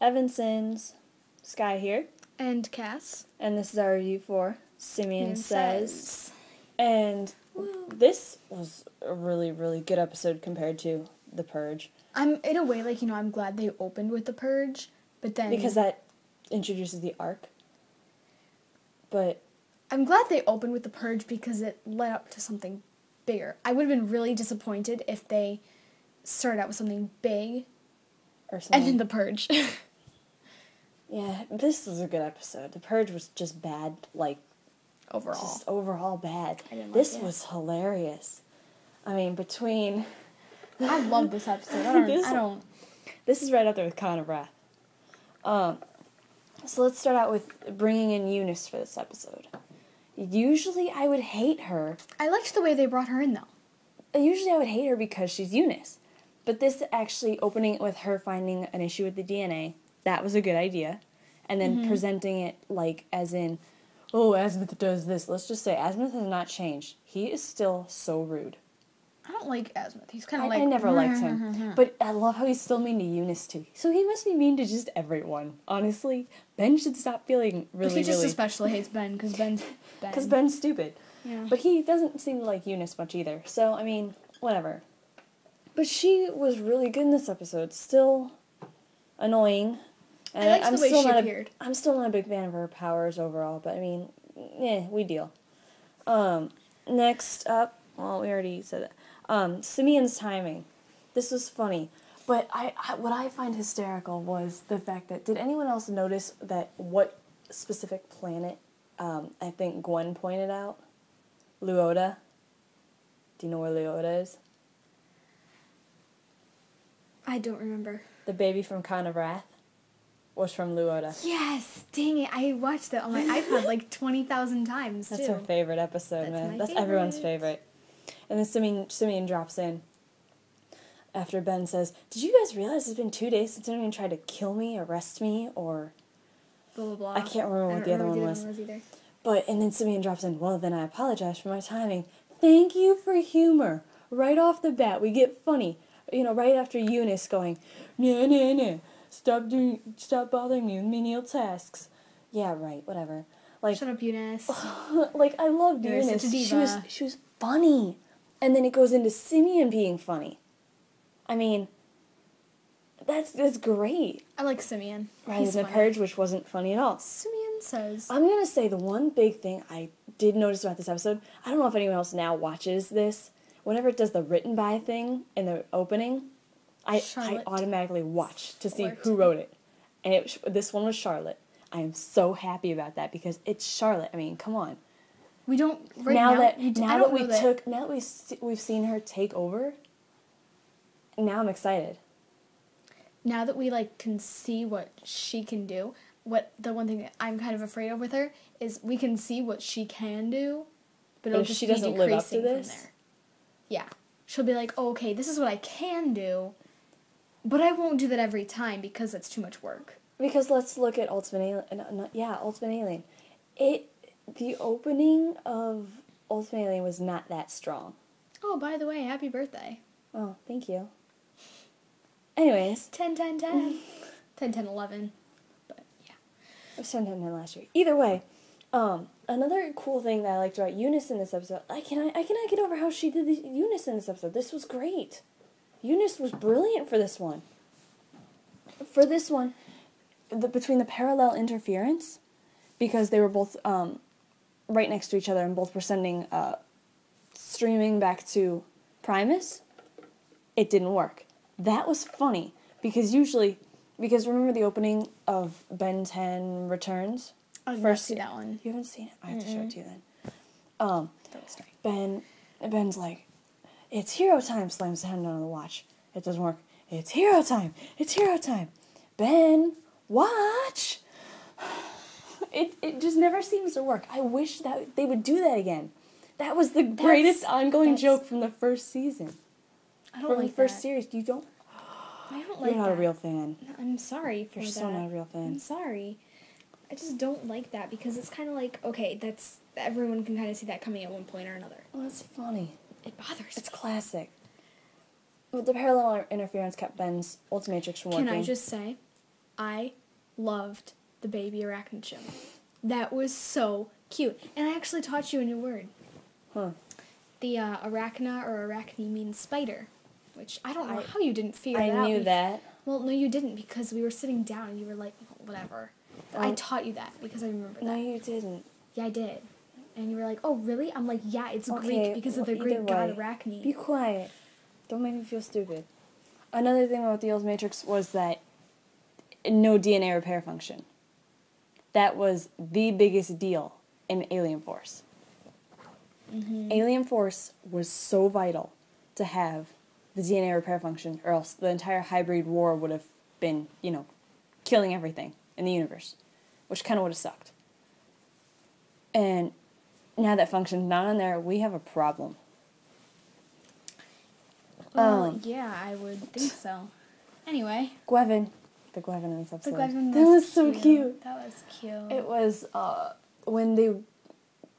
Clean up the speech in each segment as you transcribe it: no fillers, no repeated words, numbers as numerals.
Evansons. Sky here. And Cass. And this is our review for Simian Says. Says. And this was a really, really good episode compared to The Purge. I'm, in a way, like, I'm glad they opened with The Purge, but then... Because that introduces the arc. But... I'm glad they opened with The Purge because it led up to something bigger. I would have been really disappointed if they started out with something big or something. And then The Purge. Yeah, this was a good episode. The Purge was just bad, like... Overall. Just overall bad. I didn't This like it. was hilarious. I mean, between... I love this episode. I don't... This is right up there with Con of Wrath. So let's start out with bringing in Eunice for this episode. Usually I would hate her. I liked the way they brought her in, though. Usually I would hate her because she's Eunice. But this actually opening it with her finding an issue with the DNA, that was a good idea. And then presenting it like as in, oh, Azimuth does this. Let's just say Azimuth has not changed. He is still so rude. I don't like Azimuth. He's kind of like... I never liked him. But I love how he's still mean to Eunice, too. So he must be mean to just everyone, honestly. Ben should stop feeling really, But he just really... especially hates Ben, because Ben's Ben. Because Ben's stupid. Yeah. But he doesn't seem to like Eunice much either. So, I mean, whatever. But she was really good in this episode. Still annoying. And I liked the way she appeared. I'm still not a big fan of her powers overall. But, I mean, we deal. Next up... Well, we already said that. Simian's timing. This was funny. But what I find hysterical was the fact that... Did anyone else notice that what specific planet, I think Gwen pointed out? Luoda. Do you know where Luoda is? I don't remember. The baby from Con of Wrath was from Luoda. Yes! Dang it. I watched that on my iPod like 20,000 times, That's her favorite episode, man. That's everyone's favorite. And then Simian drops in after Ben says, did you guys realize it's been 2 days since anyone tried to kill me, arrest me, or... Blah, blah, blah. I can't remember what the other one was. But, and then Simian drops in, well, then I apologize for my timing. Thank you for humor. Right off the bat, we get funny. Right after Eunice going, nah, stop bothering me with menial tasks. Yeah, right, whatever. Like, shut up, Eunice. Like, I loved You're Eunice. such a diva. She was funny. And then it goes into Simian being funny. I mean, that's great. I like Simian. Rather than The Purge, which wasn't funny at all. Simian Says. I'm going to say the one big thing I did notice about this episode, I don't know if anyone else now watches this, whenever it does the written by thing in the opening, I automatically watch to see who wrote it. And this one was Charlotte. I am so happy about that because it's Charlotte. I mean, come on. We don't now that we've seen her take over, now I'm excited. Now that we can see what she can do, the one thing that I'm kind of afraid of with her is we can see what she can do, but it'll just be decreasing live up to this? from there. Yeah. She'll be like, oh, okay, this is what I can do, but I won't do that every time because that's too much work. Because let's look at Ultimate Alien. The opening of Ultimate Alien was not that strong. Oh, by the way, happy birthday. Oh, thank you. Anyways. 10, 10, 10. 10, 10, 11. But, yeah. It was 10, 10, 10 last year. Either way, another cool thing that I liked about Eunice in this episode, I cannot get over how she did Eunice in this episode. This was great. Eunice was brilliant for this one. Between the parallel interference, because they were both right next to each other and both were sending streaming back to Primus, it didn't work. That was funny, because remember the opening of Ben 10 Returns? I didn't see that one. You haven't seen it? I have to show it to you then. Ben's like, it's hero time, slams the hand on the watch. It doesn't work. It's hero time. Ben, watch. It just never seems to work. I wish that they would do that again. That was the greatest ongoing joke from the first season. I don't like that. From the first series. I don't like that. You're not a real fan. I'm sorry for that. You're so not a real fan. I'm sorry. I just don't like that because it's kind of like, okay, everyone can kind of see that coming at one point or another. Well, it's funny. It bothers me. It's classic. But the parallel interference kept Ben's Ultimatrix from working. Can I just say, I loved the baby arachnid chimp. That was so cute. And I actually taught you a new word. Huh. The arachna or arachne means spider, which I don't know how you didn't figure that out. I knew that. Well, no, you didn't, because we were sitting down and you were like, whatever. I taught you that because I remember that. No, you didn't. Yeah, I did. And you were like, oh, really? I'm like, yeah, it's Greek because of the Greek god Arachne. Be quiet. Don't make me feel stupid. Another thing about the Eels Matrix was that no DNA repair function. That was the biggest deal in Alien Force. Mm-hmm. Alien Force was so vital to have the DNA repair function, or else the entire hybrid war would have been, killing everything in the universe, which kind of would have sucked. And now that function's not on there, we have a problem. Well, yeah, I would think so. Anyway. Gwevin. The Gwevin in this episode. The Gwevin that was so cute. That was cute. It was, when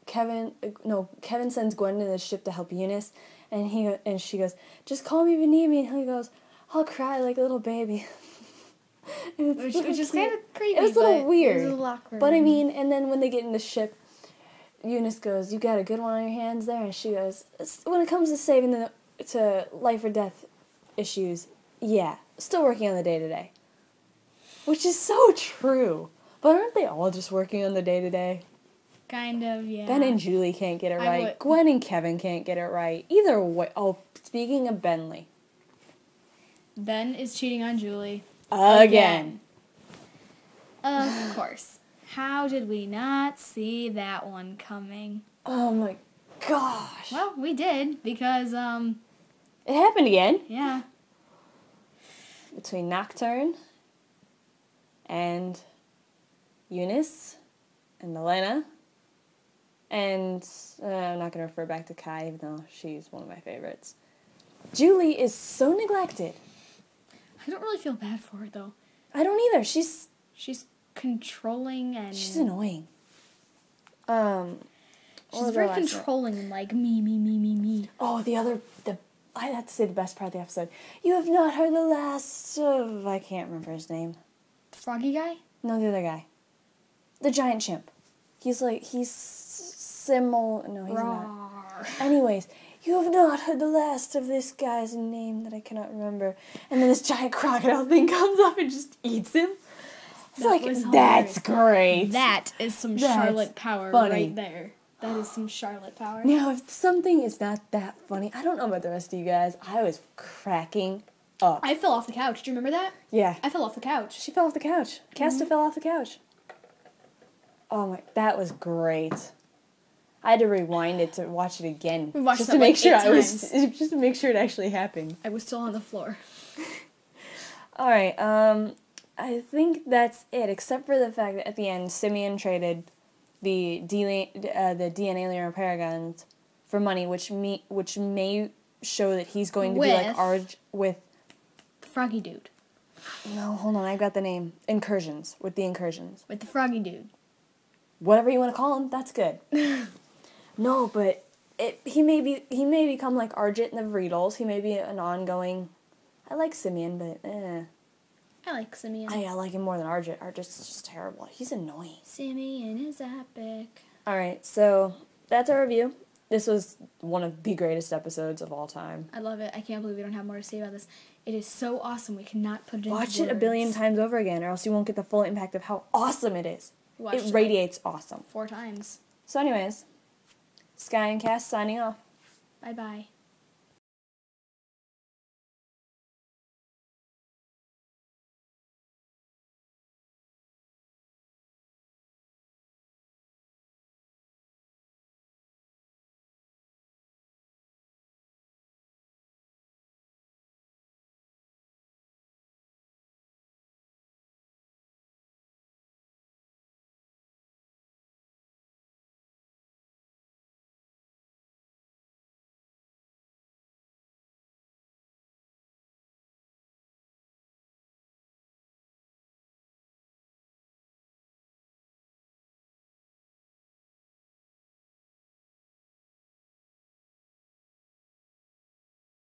Kevin sends Gwen to the ship to help Eunice, and she goes, just call me if you need me, and he goes, I'll cry like a little baby. Which is kind of creepy. It was a little weird. It was a little awkward. But I mean, and then when they get in the ship, Eunice goes, you got a good one on your hands there? And she goes, when it comes to saving to life or death issues, yeah, still working on the day-to-day. Which is so true. But aren't they all just working on the day-to-day? Kind of, yeah. Ben and Julie can't get it right. Gwen and Kevin can't get it right. Either way. Oh, speaking of Benley. Ben is cheating on Julie. Again. Of course. How did we not see that one coming? Oh my gosh. Well, we did, because, it happened again. Yeah. Between Nocturne and Eunice and Elena. And I'm not going to refer back to Kai, even though she's one of my favorites. Julie is so neglected. I don't really feel bad for her, though. I don't either. She's controlling and... She's annoying. She's very controlling and like, me. Oh, I have to say the best part of the episode. You have not heard the last of... I can't remember his name. The froggy guy? No, the other guy. The giant chimp. He's No, he's not. Anyways, you have not heard the last of this guy's name that I cannot remember. And then this giant crocodile thing comes up and just eats him. That's great. That is some Charlotte power right there. That is some Charlotte power. Now, if something is not that funny, I don't know about the rest of you guys. I was cracking up. I fell off the couch. Do you remember that? Yeah. I fell off the couch. She fell off the couch. Casta fell off the couch. Oh my, that was great. I had to rewind it to watch it again. We watched just that to make sure just to make sure it actually happened. I was still on the floor. All right. I think that's it, except for the fact that at the end, Simian traded the DNA layer repair guns for money, which may show that he's going to be like Arj with the froggy dude. No, hold on, I got the name. Incursions, with the incursions. With the froggy dude. Whatever you want to call him, that's good. No, but he may become like Arjit in the Vreedles. He may be an ongoing. I like Simian, but I like Simian. I like him more than Arjit. Arjit's just terrible. He's annoying. Simian is epic. All right, so that's our review. This was one of the greatest episodes of all time. I love it. I can't believe we don't have more to say about this. It is so awesome. We cannot put it into words. Watch it a billion times over again, or else you won't get the full impact of how awesome it is. It radiates awesome. 4 times. So anyways, Sky and Cass signing off. Bye-bye.